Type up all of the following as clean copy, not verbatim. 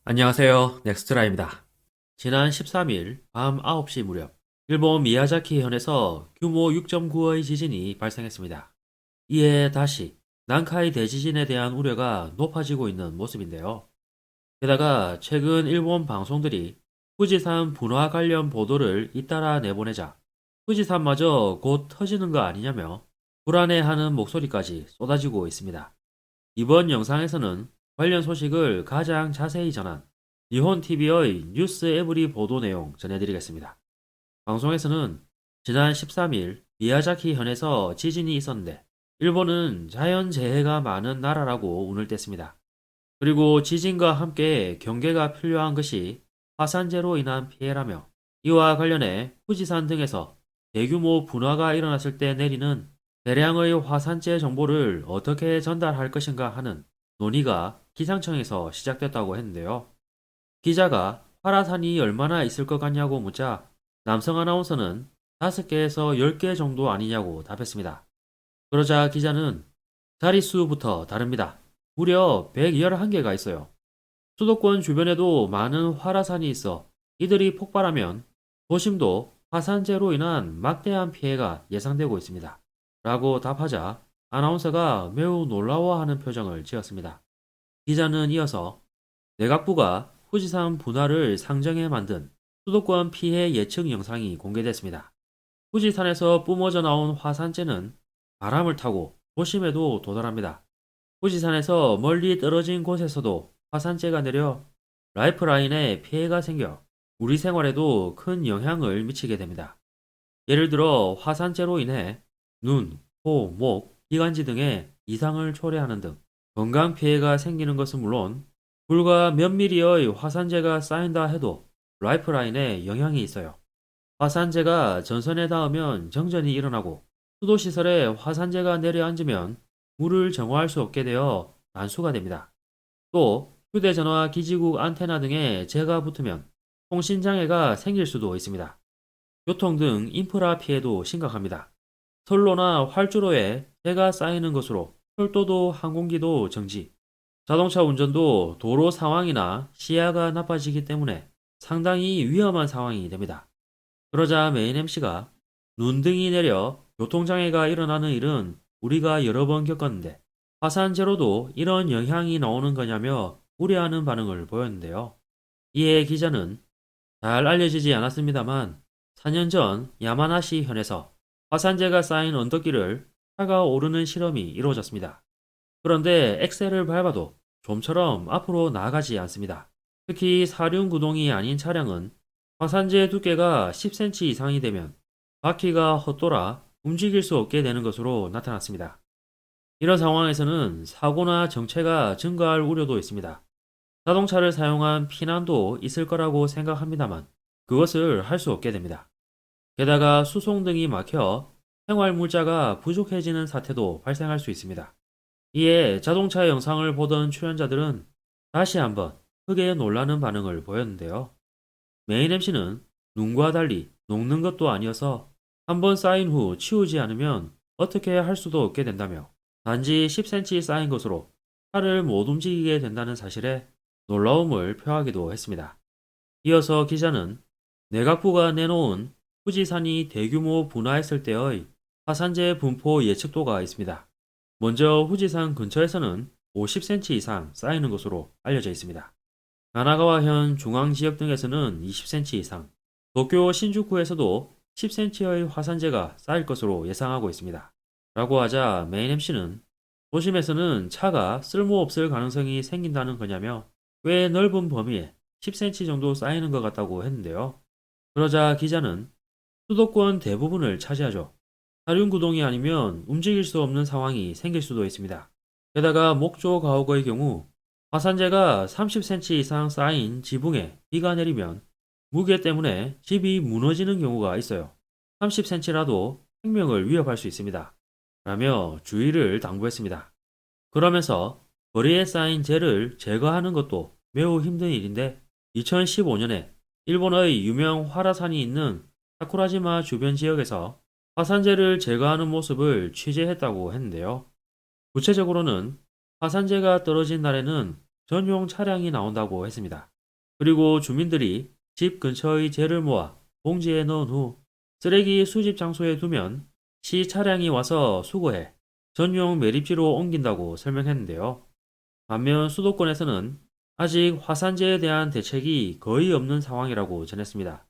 안녕하세요. 넥스트라입니다. 지난 13일 밤 9시 무렵 일본 미야자키 현에서 규모 6.9의 지진이 발생했습니다. 이에 다시 난카이 대지진에 대한 우려가 높아지고 있는 모습인데요. 게다가 최근 일본 방송들이 후지산 분화 관련 보도를 잇따라 내보내자 후지산마저 곧 터지는 거 아니냐며 불안해하는 목소리까지 쏟아지고 있습니다. 이번 영상에서는 관련 소식을 가장 자세히 전한 니혼TV의 뉴스 에브리 보도 내용 전해드리겠습니다. 방송에서는 지난 13일 미야자키 현에서 지진이 있었는데 일본은 자연재해가 많은 나라라고 운을 뗐습니다. 그리고 지진과 함께 경계가 필요한 것이 화산재로 인한 피해라며 이와 관련해 후지산 등에서 대규모 분화가 일어났을 때 내리는 대량의 화산재 정보를 어떻게 전달할 것인가 하는 논의가 기상청에서 시작됐다고 했는데요. 기자가 화라산이 얼마나 있을 것 같냐고 묻자 남성 아나운서는 5개에서 10개 정도 아니냐고 답했습니다. 그러자 기자는 자릿수부터 다릅니다. 무려 111개가 있어요. 수도권 주변에도 많은 화라산이 있어 이들이 폭발하면 도심도 화산재로 인한 막대한 피해가 예상되고 있습니다. 라고 답하자 아나운서가 매우 놀라워하는 표정을 지었습니다. 기자는 이어서 내각부가 후지산 분화를 상정해 만든 수도권 피해 예측 영상이 공개됐습니다. 후지산에서 뿜어져 나온 화산재는 바람을 타고 도심에도 도달합니다. 후지산에서 멀리 떨어진 곳에서도 화산재가 내려 라이프라인에 피해가 생겨 우리 생활에도 큰 영향을 미치게 됩니다. 예를 들어 화산재로 인해 눈, 코, 목, 기관지 등에 이상을 초래하는 등 건강 피해가 생기는 것은 물론 불과 몇 미리의 화산재가 쌓인다 해도 라이프라인에 영향이 있어요. 화산재가 전선에 닿으면 정전이 일어나고 수도시설에 화산재가 내려앉으면 물을 정화할 수 없게 되어 난수가 됩니다. 또 휴대전화 기지국 안테나 등에 재가 붙으면 통신장애가 생길 수도 있습니다. 교통 등 인프라 피해도 심각합니다. 선로나 활주로에 재가 쌓이는 것으로 철도도 항공기도 정지, 자동차 운전도 도로 상황이나 시야가 나빠지기 때문에 상당히 위험한 상황이 됩니다. 그러자 메인 MC가 눈등이 내려 교통장애가 일어나는 일은 우리가 여러 번 겪었는데 화산재로도 이런 영향이 나오는 거냐며 우려하는 반응을 보였는데요. 이에 기자는 잘 알려지지 않았습니다만 4년 전 야마나시 현에서 화산재가 쌓인 언덕길을 차가 오르는 실험이 이루어졌습니다. 그런데 엑셀을 밟아도 좀처럼 앞으로 나아가지 않습니다. 특히 사륜 구동이 아닌 차량은 화산재 두께가 10cm 이상이 되면 바퀴가 헛돌아 움직일 수 없게 되는 것으로 나타났습니다. 이런 상황에서는 사고나 정체가 증가할 우려도 있습니다. 자동차를 사용한 피난도 있을 거라고 생각합니다만 그것을 할 수 없게 됩니다. 게다가 수송 등이 막혀 생활물자가 부족해지는 사태도 발생할 수 있습니다. 이에 자동차 영상을 보던 출연자들은 다시 한번 크게 놀라는 반응을 보였는데요. 메인 MC는 눈과 달리 녹는 것도 아니어서 한번 쌓인 후 치우지 않으면 어떻게 할 수도 없게 된다며 단지 10cm 쌓인 것으로 차를 못 움직이게 된다는 사실에 놀라움을 표하기도 했습니다. 이어서 기자는 내각부가 내놓은 후지산이 대규모 분화했을 때의 화산재 분포 예측도가 있습니다. 먼저 후지산 근처에서는 50cm 이상 쌓이는 것으로 알려져 있습니다. 가나가와현 중앙 지역 등에서는 20cm 이상, 도쿄 신주쿠에서도 10cm의 화산재가 쌓일 것으로 예상하고 있습니다. 라고 하자 메인 MC는 도심에서는 차가 쓸모없을 가능성이 생긴다는 거냐며 꽤 넓은 범위에 10cm 정도 쌓이는 것 같다고 했는데요. 그러자 기자는 수도권 대부분을 차지하죠. 사륜구동이 아니면 움직일 수 없는 상황이 생길 수도 있습니다. 게다가 목조 가옥의 경우 화산재가 30cm 이상 쌓인 지붕에 비가 내리면 무게 때문에 집이 무너지는 경우가 있어요. 30cm라도 생명을 위협할 수 있습니다. 라며 주의를 당부했습니다. 그러면서 거리에 쌓인 재를 제거하는 것도 매우 힘든 일인데 2015년에 일본의 유명 화라산이 있는 사쿠라지마 주변 지역에서 화산재를 제거하는 모습을 취재했다고 했는데요. 구체적으로는 화산재가 떨어진 날에는 전용 차량이 나온다고 했습니다. 그리고 주민들이 집 근처의 재를 모아 봉지에 넣은 후 쓰레기 수집 장소에 두면 시 차량이 와서 수거해 전용 매립지로 옮긴다고 설명했는데요. 반면 수도권에서는 아직 화산재에 대한 대책이 거의 없는 상황이라고 전했습니다.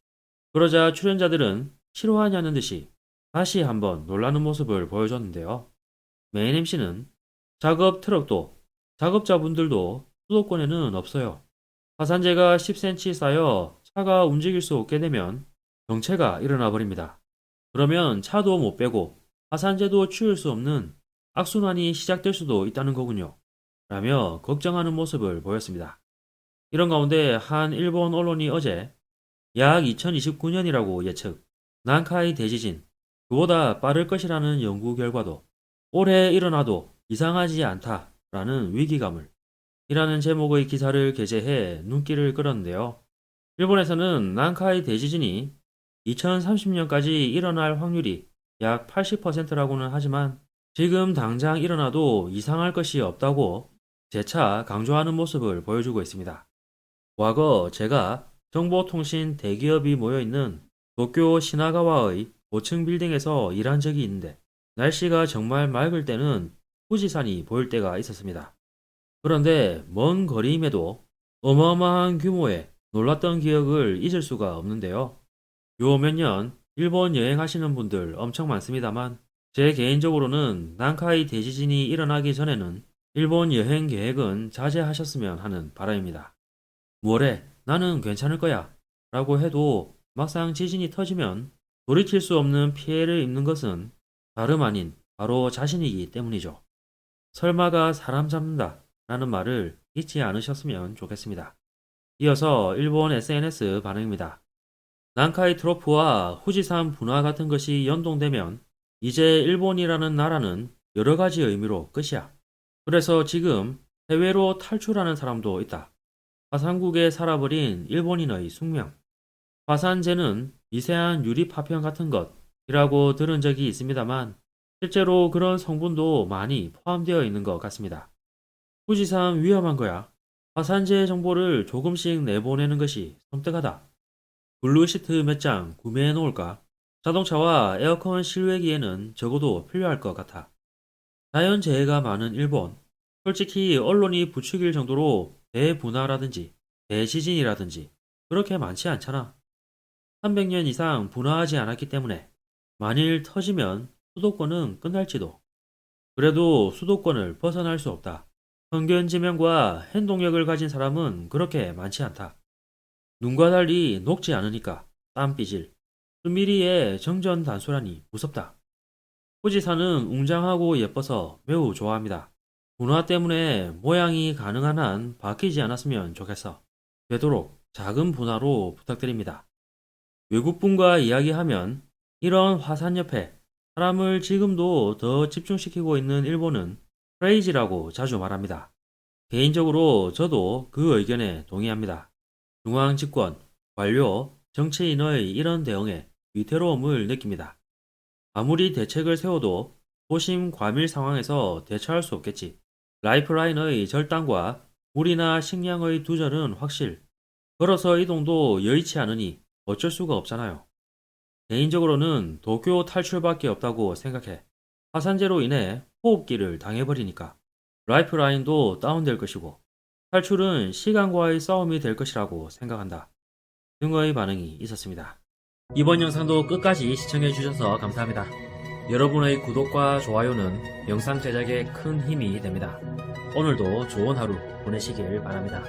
그러자 출연자들은 싫어하냐는 듯이 다시 한번 놀라는 모습을 보여줬는데요. 메인 MC는 작업 트럭도 작업자분들도 수도권에는 없어요. 화산재가 10cm 쌓여 차가 움직일 수 없게 되면 정체가 일어나 버립니다. 그러면 차도 못 빼고 화산재도 치울 수 없는 악순환이 시작될 수도 있다는 거군요. 라며 걱정하는 모습을 보였습니다. 이런 가운데 한 일본 언론이 어제 약 2029년이라고 예측, 난카이 대지진, 그보다 빠를 것이라는 연구 결과도 올해 일어나도 이상하지 않다라는 위기감을 이라는 제목의 기사를 게재해 눈길을 끌었는데요. 일본에서는 난카이 대지진이 2030년까지 일어날 확률이 약 80%라고는 하지만 지금 당장 일어나도 이상할 것이 없다고 재차 강조하는 모습을 보여주고 있습니다. 과거 제가 정보통신 대기업이 모여있는 도쿄 시나가와의 5층 빌딩에서 일한 적이 있는데 날씨가 정말 맑을 때는 후지산이 보일 때가 있었습니다. 그런데 먼 거리임에도 어마어마한 규모의 놀랐던 기억을 잊을 수가 없는데요. 요 몇 년 일본 여행하시는 분들 엄청 많습니다만 제 개인적으로는 난카이 대지진이 일어나기 전에는 일본 여행 계획은 자제하셨으면 하는 바람입니다. 뭐래, 나는 괜찮을 거야 라고 해도 막상 지진이 터지면 돌이킬 수 없는 피해를 입는 것은 다름 아닌 바로 자신이기 때문이죠. 설마가 사람 잡는다 라는 말을 잊지 않으셨으면 좋겠습니다. 이어서 일본 SNS 반응입니다. 난카이 트로프와 후지산 분화 같은 것이 연동되면 이제 일본이라는 나라는 여러 가지 의미로 끝이야. 그래서 지금 해외로 탈출하는 사람도 있다. 화산국에 살아버린 일본인의 숙명. 화산재는 미세한 유리 파편 같은 것이라고 들은 적이 있습니다만 실제로 그런 성분도 많이 포함되어 있는 것 같습니다. 후지산 위험한 거야. 화산재 정보를 조금씩 내보내는 것이 섬뜩하다. 블루시트 몇 장 구매해 놓을까? 자동차와 에어컨 실외기에는 적어도 필요할 것 같아. 자연재해가 많은 일본. 솔직히 언론이 부추길 정도로 대분화라든지 대지진이라든지 그렇게 많지 않잖아. 300년 이상 분화하지 않았기 때문에 만일 터지면 수도권은 끝날지도. 그래도 수도권을 벗어날 수 없다. 선견지명과 행동력을 가진 사람은 그렇게 많지 않다. 눈과 달리 녹지 않으니까 땀삐질. 수미리의 정전단수라니 무섭다. 후지산은 웅장하고 예뻐서 매우 좋아합니다. 분화 때문에 모양이 가능한 한 바뀌지 않았으면 좋겠어. 되도록 작은 분화로 부탁드립니다. 외국분과 이야기하면 이런 화산 옆에 사람을 지금도 더 집중시키고 있는 일본은 크레이지라고 자주 말합니다. 개인적으로 저도 그 의견에 동의합니다. 중앙 집권, 관료, 정치인의 이런 대응에 위태로움을 느낍니다. 아무리 대책을 세워도 소심 과밀 상황에서 대처할 수 없겠지. 라이프라인의 절단과 물이나 식량의 두절은 확실. 걸어서 이동도 여의치 않으니 어쩔 수가 없잖아요. 개인적으로는 도쿄 탈출밖에 없다고 생각해. 화산재로 인해 호흡기를 당해버리니까. 라이프라인도 다운될 것이고 탈출은 시간과의 싸움이 될 것이라고 생각한다. 등의 반응이 있었습니다. 이번 영상도 끝까지 시청해주셔서 감사합니다. 여러분의 구독과 좋아요는 영상 제작에 큰 힘이 됩니다. 오늘도 좋은 하루 보내시길 바랍니다.